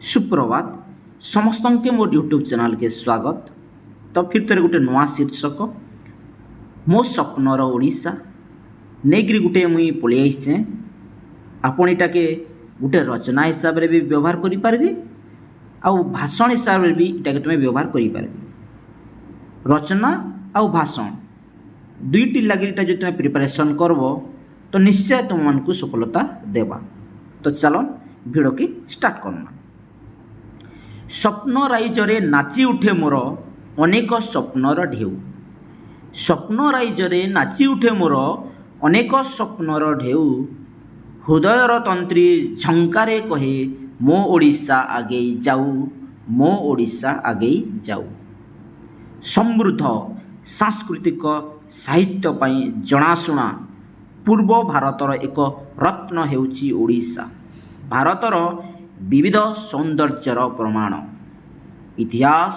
सुप्रभात समस्त के मोर यूट्यूब चैनल के स्वागत। तो फिर थे गोटे नुआ शीर्षक मो स्वप्नर ओडिशा नहीं गोटे मुई पलि आईचे। आपण इटाके गोटे रचना हिसाब से भी व्यवहार करें आउ भाषण हिसाब से भी इटाके तुम व्यवहार करें। रचना आउ भाषण दुईटी लगे जो तुम प्रिपरेशन करब तो निश्चय तुम मन को सफलता देवा। तो चलो भिडियो के स्टार्ट करना। स्वप्न राइजरे नाची उठे मोर अनेक स्वप्नर ढेउ। स्वप्न राइजरे नाची उठे मोर अनेक स्वप्नर ढेउ। हृदयर तंत्री झंकारे कहे मो ओडिशा आगे जाऊ, मो ओडिशा आगे जाऊ। समृद्ध सांस्कृतिक साहित्य पाई जनाशुना पूर्व भारतर एक रत्न हेउची ओडिशा। भारतर विविध सौंदर्यर प्रमाण, इतिहास,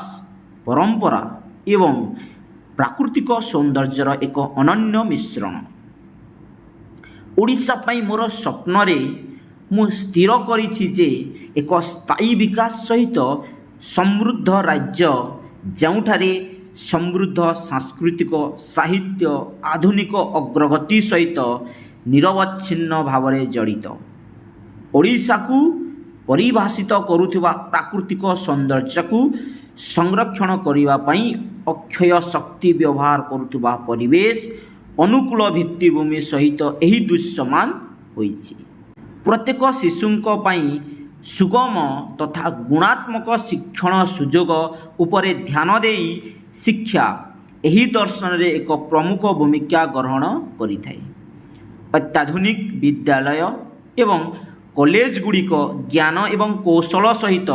परंपरा एवं प्राकृतिक सौंदर्यर एक अनन्य मिश्रण। ओडिशा पाई मोर स्वप्न रे मु स्थिर करिछि जे एक स्थायी विकास सहित समृद्ध राज्य जोठारे समृद्ध सांस्कृतिक साहित्य आधुनिक अग्रगति सहित निरवच्छिन्न भावरे जड़ित। ओडिशा को परिभाषित करुथिबा प्राकृतिक सौंदर्य को संरक्षण करिबा पई अक्षय शक्ति व्यवहार करुथिबा परिवेश अनुकूल भित्तिभूमि सहित एही दृश्यमान होइछि। प्रत्येक शिशुंक पई सुगम तथा गुणात्मक शिक्षण सुजोग उपरे ध्यान देई शिक्षा एही दर्शन रे एक प्रमुख भूमिका ग्रहण करिथाय। अत्याधुनिक विद्यालय एवं कॉलेज गुड़िक ज्ञान एवं कौशल सहित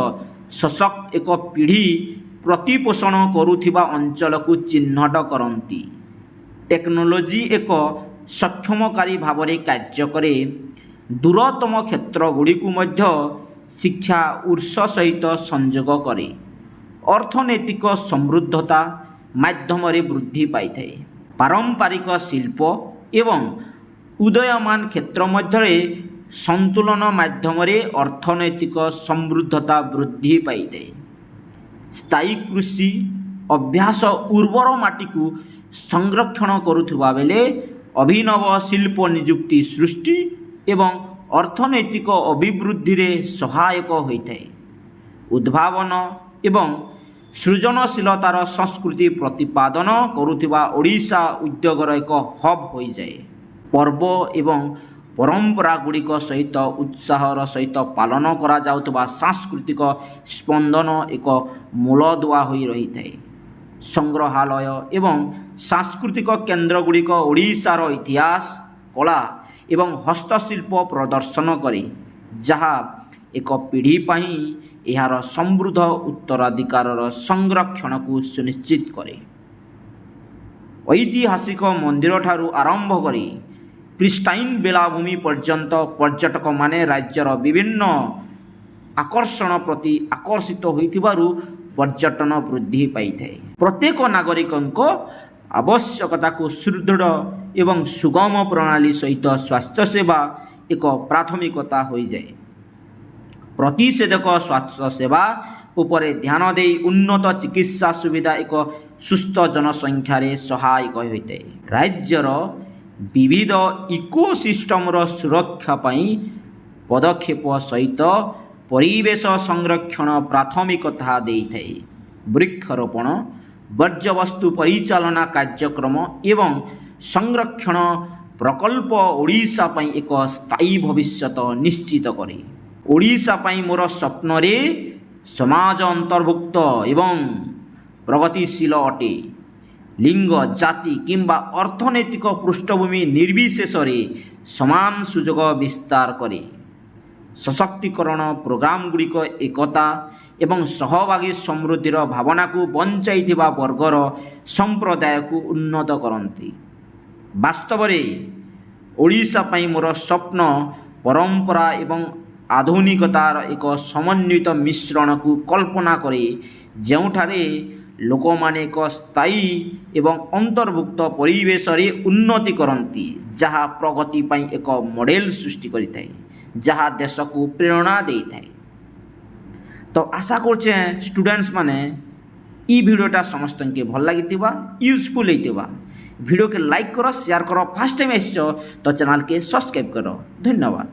सशक्त एक पीढ़ी प्रतिपोषण करुथिबा अंचल को चिन्हट करती। टेक्नोलोजी एक सक्षमकारी भावरे कार्य करे। दूरतम क्षेत्र गुड़िक मध्य शिक्षा उत्स सहित संयोग करे। अर्थनैतिक समृद्धता माध्यम वृद्धि पाई थाए। पारंपरिक शिल्प एवं उदयमान क्षेत्र मध्य संतुलन माध्यम अर्थनैतिक समृद्धता वृद्धि पाई थाए। स्थायी कृषि अभ्यास उर्वर माटी को संरक्षण करुवा बेले अभिनव शिल्प नियुक्ति सृष्टि एवं अर्थनैतिक अभिवृद्धि रे सहायक होता है। उद्भावन एवं सृजनशीलतार संस्कृति प्रतिपादन करुवा ओडिशा उद्योगर एक हब हो जाए। पर्व एवं परंपरा गुड़िक सहित उत्साहर सहित पालन करा जाउतबा सांस्कृतिक स्पंदन एक मूलदुआ होई रही थाए। संग्रहालय एवं सांस्कृतिक केन्द्र गुड़िक ओडिशार इतिहास कला एवं हस्तशिल्प प्रदर्शन करे, जहा एक पीढ़ी पाई यार समृद्ध उत्तराधिकार संरक्षण को सुनिश्चित करे। ऐतिहासिक मंदिर ठारू आरंभ करी क्रिस्टाइन बेलाभूमि पर्यंत पर्यटक माने राज्यर विभिन्न आकर्षण प्रति आकर्षित होइथिबारु पर्यटन वृद्धि पाई थाए। प्रत्येक नागरिक आवश्यकता को सुदृढ़ एवं सुगम प्रणाली सहित स्वास्थ्य सेवा एक प्राथमिकता हो जाए। प्रतिषेधक स्वास्थ्य सेवा उपरे ध्यान दे उन्नत चिकित्सा सुविधा एक सुस्थ जनसंख्या रे सहायक होता है। राज्यर विविध इकोसिस्टम सुरक्षा पाई पदक्षेप सहित परिवेश संरक्षण प्राथमिकता देइथाए। वृक्षरोपण वर्ज्यवस्तु परिचालना कार्यक्रम एवं संरक्षण प्रकल्प ओडिशा पाई एक स्थायी भविष्यत निश्चित करे। ओडिशा पाई मोर स्वप्न रे समाज अंतर्भुक्त एवं प्रगतिशील अटे। लिंग जाति किंबा अर्थनैतिक पृष्ठभूमि निर्विशेष समान सुजोग विस्तार करे। सशक्तिकरण प्रोग्राम गुड़िक एकता एवं सहभागी समृद्धिर भावना को बंचाई वर्गर संप्रदाय को उन्नत करती। वास्तव में ओडिशा पाई मोर स्वप्न परंपरा एवं आधुनिकतार एक समन्वित मिश्रण को कल्पना करे, जोठारे लोक माने एक स्थायी एवं अंतर्भुक्त परिवेश रे उन्नति करती, जहाँ प्रगति पाई एक मॉडल सृष्टि करिथाए, जहाँ देश को प्रेरणा देइथाए। তো আশা করছে স্টুডেন্টস মানে ই ভিডিওটা সমস্ত ভাল লাগিথিবা यूजफुल হইতিবা ভিডিওকে লাইক কর শেয়ার কর ফার্স্ট টাইম আসছ তো চ্যানেলকে সবসক্রাইব কর ধন্যবাদ।